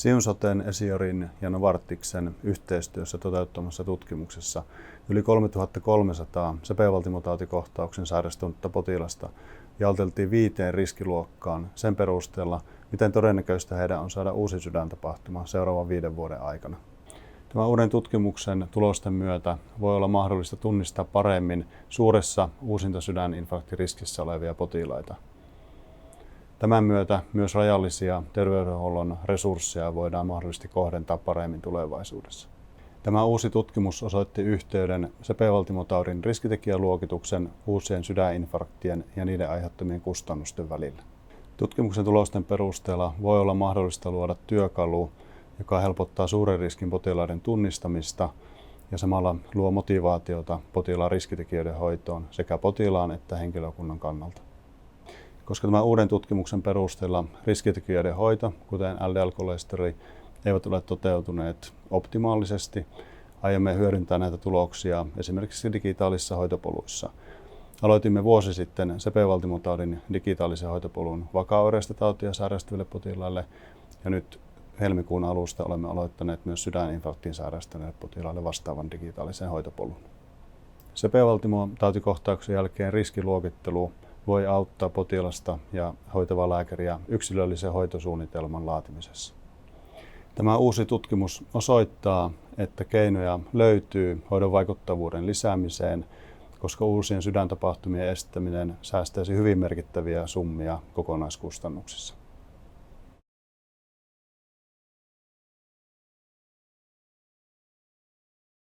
Siun Soten, Esiorin ja Novartiksen yhteistyössä toteuttamassa tutkimuksessa yli 3300 sepelvaltimotautikohtauksen sairastunutta potilasta jaoteltiin 5 riskiluokkaan sen perusteella, miten todennäköistä heidän on saada uusi sydäntapahtuma seuraavan 5 vuoden aikana. Tämän uuden tutkimuksen tulosten myötä voi olla mahdollista tunnistaa paremmin suuressa uusintasydäninfarktiriskissä olevia potilaita. Tämän myötä myös rajallisia terveydenhuollon resursseja voidaan mahdollisesti kohdentaa paremmin tulevaisuudessa. Tämä uusi tutkimus osoitti yhteyden sepelvaltimotaudin riskitekijäluokituksen, uusien sydäninfarktien ja niiden aiheuttamien kustannusten välillä. Tutkimuksen tulosten perusteella voi olla mahdollista luoda työkalu, joka helpottaa suuren riskin potilaiden tunnistamista ja samalla luo motivaatiota potilaan riskitekijöiden hoitoon sekä potilaan että henkilökunnan kannalta. Koska tämän uuden tutkimuksen perusteella riskitekijöiden hoito, kuten LDL-kolesteroli, eivät ole toteutuneet optimaalisesti, aiomme hyödyntää näitä tuloksia esimerkiksi digitaalisissa hoitopoluissa. Aloitimme vuosi sitten sepelvaltimotaudin digitaalisen hoitopolun vakaoireista tautia sairastaville potilaille ja nyt helmikuun alusta olemme aloittaneet myös sydäninfarktiin sairastaneille potilaille vastaavan digitaalisen hoitopolun. Sepelvaltimotautikohtauksen jälkeen riskiluokittelu voi auttaa potilasta ja hoitavaa lääkäriä yksilöllisen hoitosuunnitelman laatimisessa. Tämä uusi tutkimus osoittaa, että keinoja löytyy hoidon vaikuttavuuden lisäämiseen, koska uusien sydäntapahtumien estäminen säästäisi hyvin merkittäviä summia kokonaiskustannuksissa.